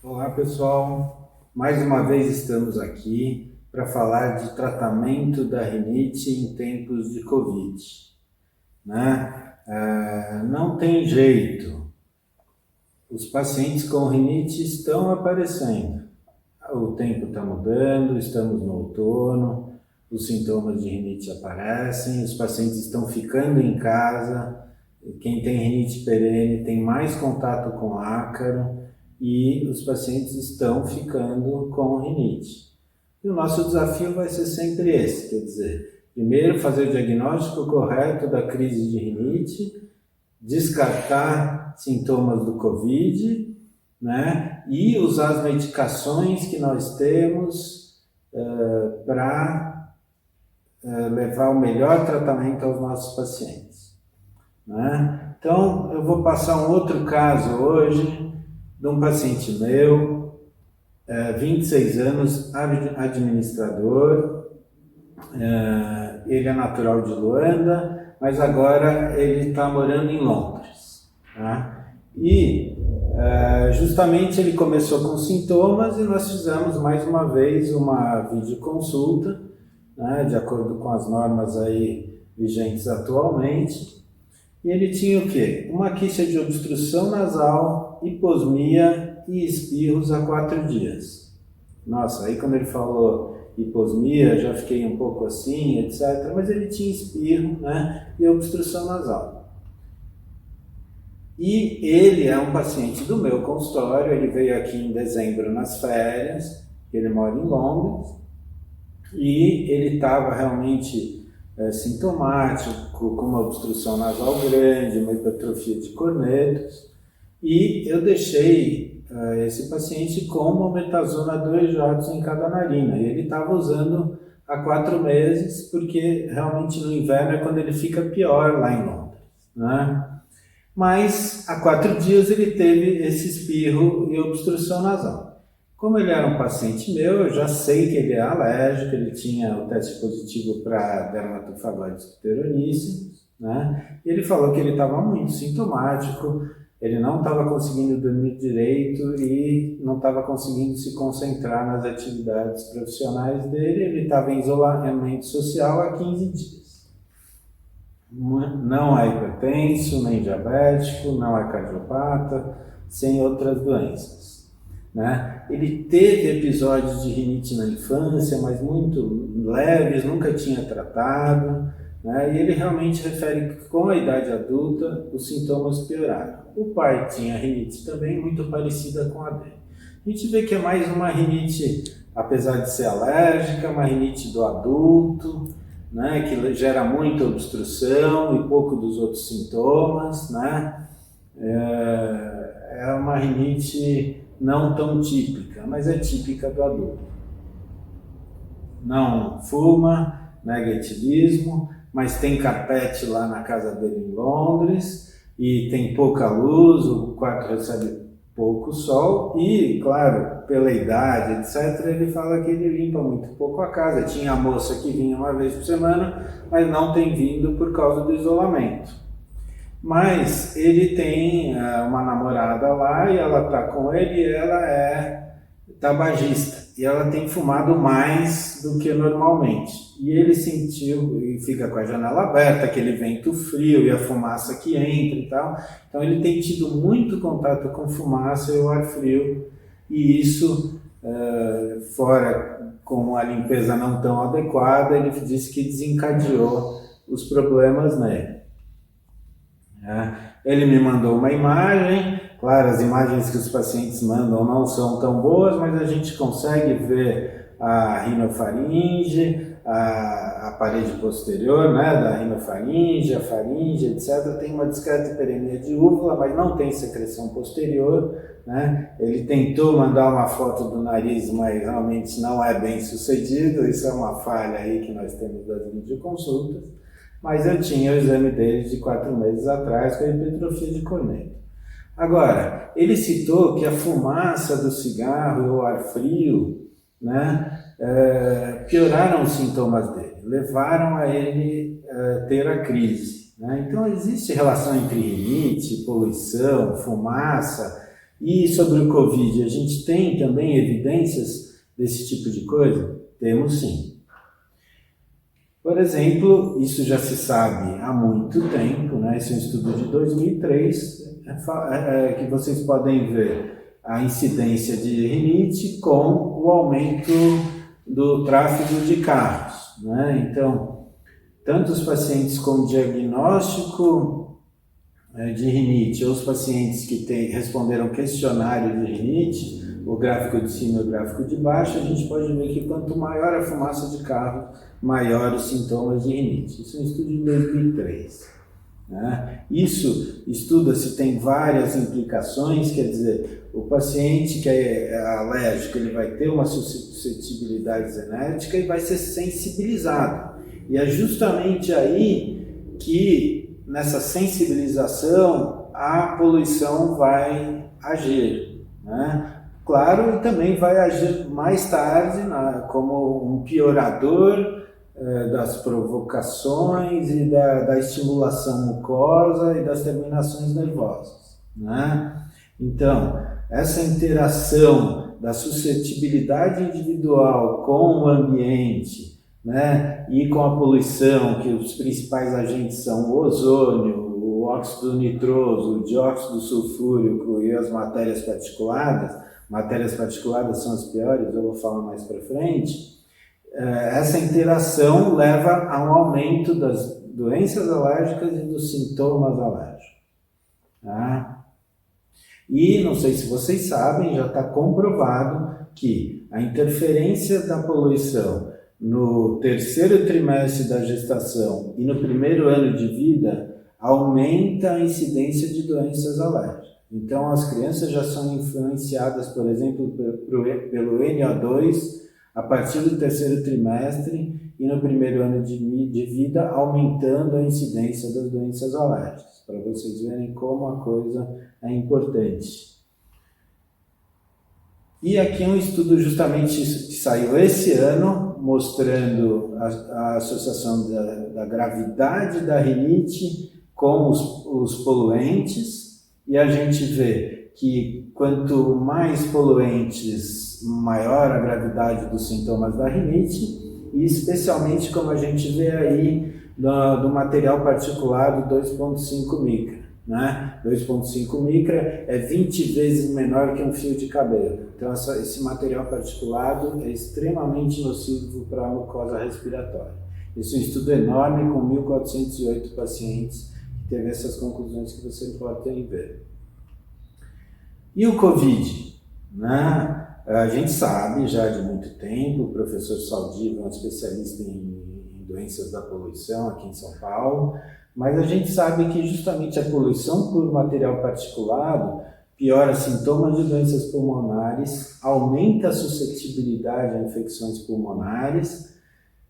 Olá pessoal, mais uma vez estamos aqui para falar de tratamento da rinite em tempos de Covid, né? Não tem jeito, os pacientes com rinite estão aparecendo, o tempo está mudando, estamos no outono, os sintomas de rinite aparecem, os pacientes estão ficando em casa, quem tem rinite perene tem mais contato com ácaro, e os pacientes estão ficando com rinite. E o nosso desafio vai ser sempre esse, quer dizer, primeiro fazer o diagnóstico correto da crise de rinite, descartar sintomas do Covid, né? E usar as medicações que nós temos para levar o melhor tratamento aos nossos pacientes, né? Então, eu vou passar um outro caso hoje, de um paciente meu, 26 anos, administrador, ele é natural de Luanda, mas agora ele está morando em Londres. Tá? E justamente ele começou com sintomas e nós fizemos mais uma vez uma videoconsulta, né, de acordo com as normas aí vigentes atualmente. E ele tinha o quê? Uma queixa de obstrução nasal, hiposmia e espirros há 4 dias. Nossa, aí quando ele falou hiposmia, já fiquei um pouco assim, etc. Mas ele tinha espirro, né? E obstrução nasal. E ele é um paciente do meu consultório, ele veio aqui em dezembro nas férias, ele mora em Londres, e ele estava realmente sintomático, com uma obstrução nasal grande, uma hipertrofia de cornetos, e eu deixei esse paciente com mometazona 2 jatos em cada narina, e ele estava usando há 4 meses, porque realmente no inverno é quando ele fica pior lá em Londres, né? Mas há 4 dias ele teve esse espirro e obstrução nasal. Como ele era um paciente meu, eu já sei que ele é alérgico, ele tinha o teste positivo para dermatofagóides pteroníceos, né? E ele falou que ele estava muito sintomático, ele não estava conseguindo dormir direito e não estava conseguindo se concentrar nas atividades profissionais dele, ele estava em isolamento social há 15 dias. Não é hipertenso, nem diabético, não é cardiopata, sem outras doenças, né? Ele teve episódios de rinite na infância, mas muito leves, nunca tinha tratado, né? E ele realmente refere que com a idade adulta os sintomas pioraram. O pai tinha rinite também muito parecida com a dele. A gente vê que é mais uma rinite, apesar de ser alérgica, uma rinite do adulto, né? Que gera muita obstrução e pouco dos outros sintomas, né? É uma rinite não tão típica, mas é típica do adulto. Não fuma, nega etilismo, mas tem carpete lá na casa dele em Londres e tem pouca luz, o quarto recebe pouco sol e, claro, pela idade, etc., ele fala que ele limpa muito pouco a casa. Tinha a moça que vinha uma vez por semana, mas não tem vindo por causa do isolamento. Mas ele tem uma namorada lá e ela está com ele e ela é tabagista. E ela tem fumado mais do que normalmente. E ele sentiu, e fica com a janela aberta, aquele vento frio e a fumaça que entra e tal. Então ele tem tido muito contato com fumaça e o ar frio. E isso, fora com a limpeza não tão adequada, ele disse que desencadeou os problemas nele. Ele me mandou uma imagem, claro, as imagens que os pacientes mandam não são tão boas, mas a gente consegue ver a rinofaringe, a parede posterior, né, da rinofaringe, a faringe, etc. Tem uma discreta hiperemia de úvula, mas não tem secreção posterior, né? Ele tentou mandar uma foto do nariz, mas realmente não é bem sucedido, isso é uma falha aí que nós temos das videoconsultas. Mas eu tinha o exame dele de 4 meses atrás com a hipertrofia de corneto. Agora, ele citou que a fumaça do cigarro e o ar frio, né, pioraram os sintomas dele, levaram a ele ter a crise, né? Então existe relação entre rinite, poluição, fumaça, E sobre o Covid, a gente tem também evidências desse tipo de coisa? Temos sim. Por exemplo, isso já se sabe há muito tempo, né? Esse é um estudo de 2003, que vocês podem ver a incidência de rinite com o aumento do tráfego de carros, né? Então, tanto os pacientes com diagnóstico de rinite ou os pacientes que responderam questionário de rinite, o gráfico de cima e o gráfico de baixo, a gente pode ver que quanto maior a fumaça de carro, maior os sintomas de rinite. Isso é um estudo de 2003. Né? Isso estuda-se, tem várias implicações, quer dizer, o paciente que é alérgico, ele vai ter uma suscetibilidade genética e vai ser sensibilizado. E é justamente aí que, nessa sensibilização, a poluição vai agir, né? Claro, e também vai agir mais tarde como um piorador das provocações e da estimulação mucosa e das terminações nervosas, né? Então, essa interação da suscetibilidade individual com o ambiente, né, e com a poluição, que os principais agentes são o ozônio, o óxido nitroso, o dióxido sulfúrico e as matérias particuladas são as piores, eu vou falar mais para frente. Essa interação leva a um aumento das doenças alérgicas e dos sintomas alérgicos. Tá? E, não sei se vocês sabem, já está comprovado que a interferência da poluição no terceiro trimestre da gestação e no primeiro ano de vida aumenta a incidência de doenças alérgicas. Então, as crianças já são influenciadas, por exemplo, pelo NO2 a partir do terceiro trimestre e no primeiro ano de vida, aumentando a incidência das doenças alérgicas, para vocês verem como a coisa é importante. E aqui um estudo justamente que saiu esse ano, mostrando a associação da gravidade da rinite com os poluentes, e a gente vê que quanto mais poluentes, maior a gravidade dos sintomas da rinite, e especialmente como a gente vê aí do material particulado 2,5 micra. Né? 2,5 micra é 20 vezes menor que um fio de cabelo. Então esse material particulado é extremamente nocivo para a mucosa respiratória. Esse é um estudo enorme com 1.408 pacientes que teve essas conclusões que vocês podem ver. E o Covid? Né? A gente sabe já de muito tempo, o professor Saldiva é um especialista em doenças da poluição aqui em São Paulo, mas a gente sabe que justamente a poluição por material particulado piora sintomas de doenças pulmonares, aumenta a suscetibilidade a infecções pulmonares,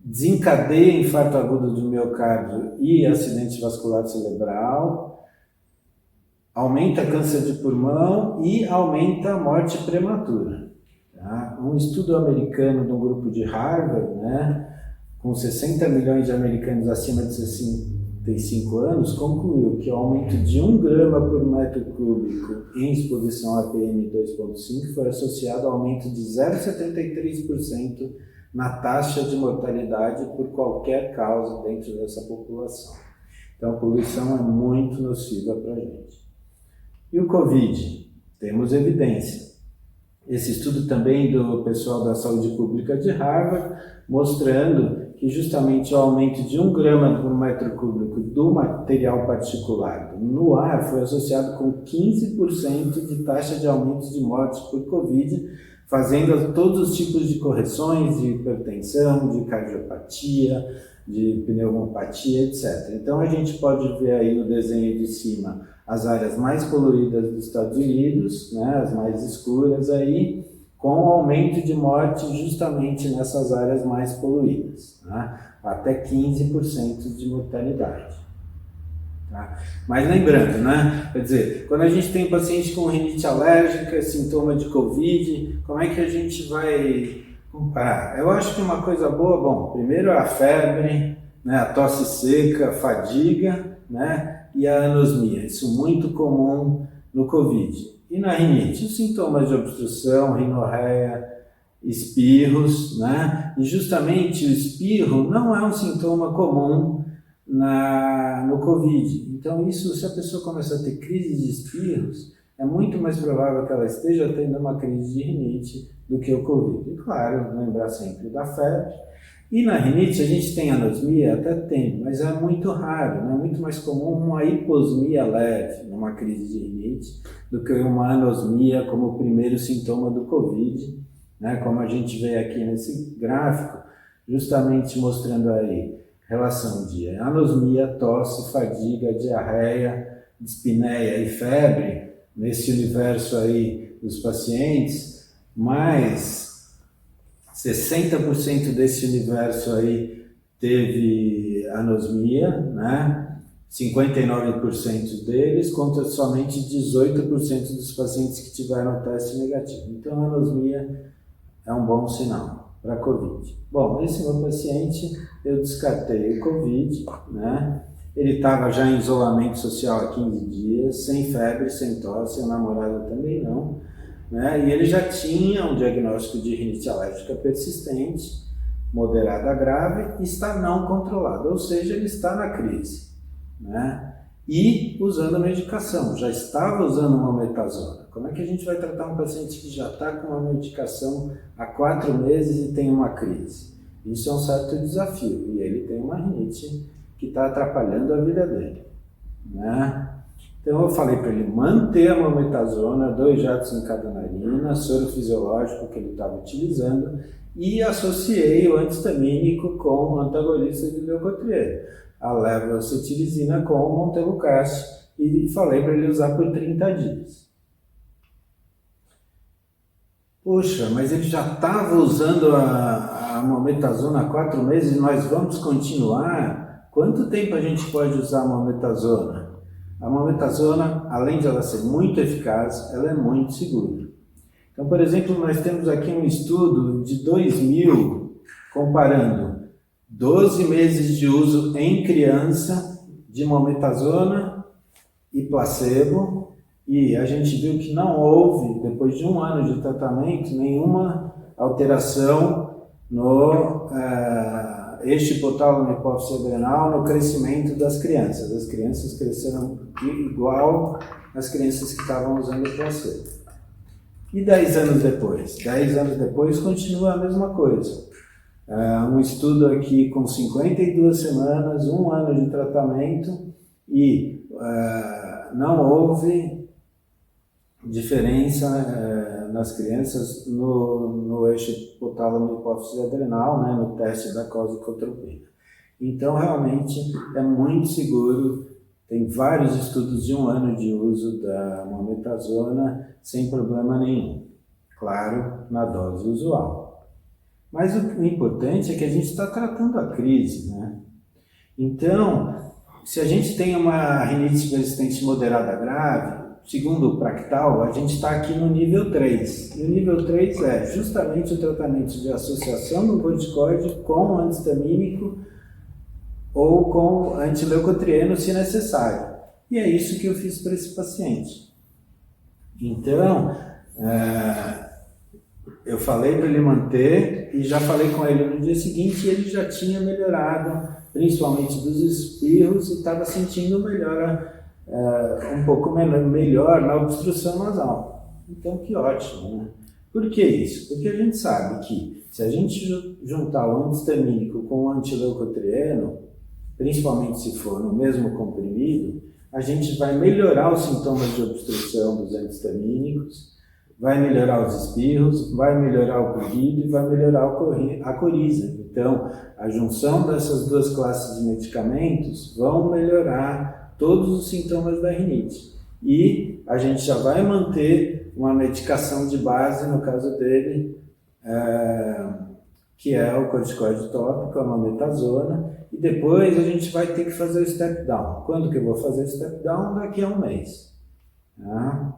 desencadeia infarto agudo do miocárdio e acidente vascular cerebral, aumenta câncer de pulmão e aumenta a morte prematura. Tá? Um estudo americano de um grupo de Harvard, né, com 60 milhões de americanos acima de 65 anos, concluiu que o aumento de 1 grama por metro cúbico em exposição a PM2,5 foi associado ao aumento de 0,73% na taxa de mortalidade por qualquer causa dentro dessa população. Então, a poluição é muito nociva para a gente. E o Covid? Temos evidência. Esse estudo também do pessoal da saúde pública de Harvard, mostrando que justamente o aumento de 1 grama por metro cúbico do material particulado no ar foi associado com 15% de taxa de aumento de mortes por Covid, fazendo todos os tipos de correções de hipertensão, de cardiopatia, de pneumopatia, etc. Então a gente pode ver aí no desenho de cima as áreas mais poluídas dos Estados Unidos, né, as mais escuras aí, com o aumento de morte justamente nessas áreas mais poluídas, né, até 15% de mortalidade. Tá? Mas lembrando, né, quer dizer, quando a gente tem paciente com rinite alérgica, sintoma de Covid, como é que a gente vai comparar? Eu acho que uma coisa boa, bom, primeiro a febre, né, a tosse seca, a fadiga, né, e a anosmia, isso muito comum no Covid. E na rinite? Os sintomas de obstrução, rinorreia, espirros, né? E justamente o espirro não é um sintoma comum no COVID. Então, isso, se a pessoa começar a ter crise de espirros, é muito mais provável que ela esteja tendo uma crise de rinite do que o COVID. E claro, lembrar sempre da febre. E na rinite a gente tem anosmia? Até tem, mas é muito raro, né? É muito mais comum uma hiposmia leve numa crise de rinite do que uma anosmia como o primeiro sintoma do COVID, né? Como a gente vê aqui nesse gráfico, justamente mostrando aí relação de anosmia, tosse, fadiga, diarreia, dispneia e febre, nesse universo aí dos pacientes, mas 60% desse universo aí teve anosmia, né? 59% deles contra somente 18% dos pacientes que tiveram teste negativo. Então, a anosmia é um bom sinal para a COVID. Bom, esse meu paciente, eu descartei o COVID, né? Ele estava já em isolamento social há 15 dias, sem febre, sem tosse, a namorada também não, né? E ele já tinha um diagnóstico de rinite alérgica persistente, moderada a grave, e está não controlado, ou seja, ele está na crise, né? E usando a medicação, já estava usando uma mometasona. Como é que a gente vai tratar um paciente que já está com uma medicação há 4 meses e tem uma crise? Isso é um certo desafio, e ele tem uma rinite que está atrapalhando a vida dele, né? Então eu falei para ele manter a mometasona, 2 jatos em cada narina, soro fisiológico que ele estava utilizando, e associei o antistamínico com o antagonista de leucotrieno, a levocetilizina com o montelukast, e falei para ele usar por 30 dias. Poxa, mas ele já estava usando a mometasona há 4 meses e nós vamos continuar? Quanto tempo a gente pode usar a mometasona? A mometasona, além de ela ser muito eficaz, ela é muito segura. Então, por exemplo, nós temos aqui um estudo de 2000 comparando 12 meses de uso em criança de mometasona e placebo, e a gente viu que não houve, depois de 1 ano de tratamento, nenhuma alteração no eixo hipotálamo hipófise adrenal no crescimento das crianças. As crianças cresceram igual às crianças que estavam usando o placebo. E 10 anos depois? 10 anos depois continua a mesma coisa. Um estudo aqui com 52 semanas, 1 ano de tratamento e não houve diferença nas crianças no eixo hipotálamo hipófise adrenal, né, no teste da cosicotropina. Então, realmente, é muito seguro. Tem vários estudos de 1 ano de uso da mometasona sem problema nenhum. Claro, na dose usual. Mas o importante é que a gente está tratando a crise, né? Então, se a gente tem uma rinite persistente moderada grave, segundo o Practal, a gente está aqui no nível 3. E o nível 3 é justamente o tratamento de associação do corticoide com antistamínico ou com antileucotrieno, se necessário. E é isso que eu fiz para esse paciente. Então, eu falei para ele manter e já falei com ele no dia seguinte e ele já tinha melhorado, principalmente dos espirros, e estava sentindo melhora um pouco melhor na obstrução nasal. Então, que ótimo, né? Por que isso? Porque a gente sabe que se a gente juntar o antistamínico com o antileucotrieno, principalmente se for no mesmo comprimido, a gente vai melhorar os sintomas de obstrução dos antistamínicos, vai melhorar os espirros, vai melhorar o corrido e vai melhorar a coriza. Então, a junção dessas 2 classes de medicamentos vão melhorar todos os sintomas da rinite. E a gente já vai manter uma medicação de base, no caso dele, que é o corticoide tópico, a mometasona, e depois a gente vai ter que fazer o step down. Quando que eu vou fazer o step down? Daqui a 1 mês. Tá?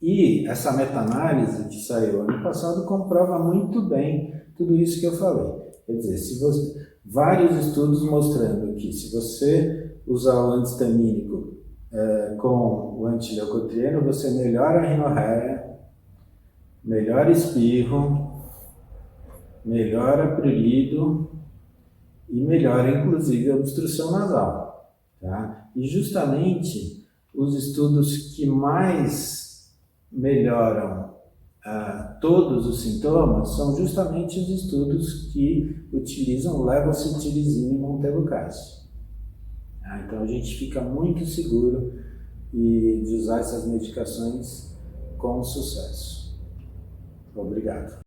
E essa meta-análise que saiu ano passado comprova muito bem tudo isso que eu falei. Quer dizer, vários estudos mostrando que se você usar o antistamínico com o antileucotrieno, você melhora a rinorreia, melhora espirro, melhora prurido e melhora inclusive a obstrução nasal. Tá? E justamente os estudos que mais melhoram todos os sintomas são justamente os estudos que utilizam levocetirizina e montelukast. Então a gente fica muito seguro de usar essas medicações com sucesso. Obrigado.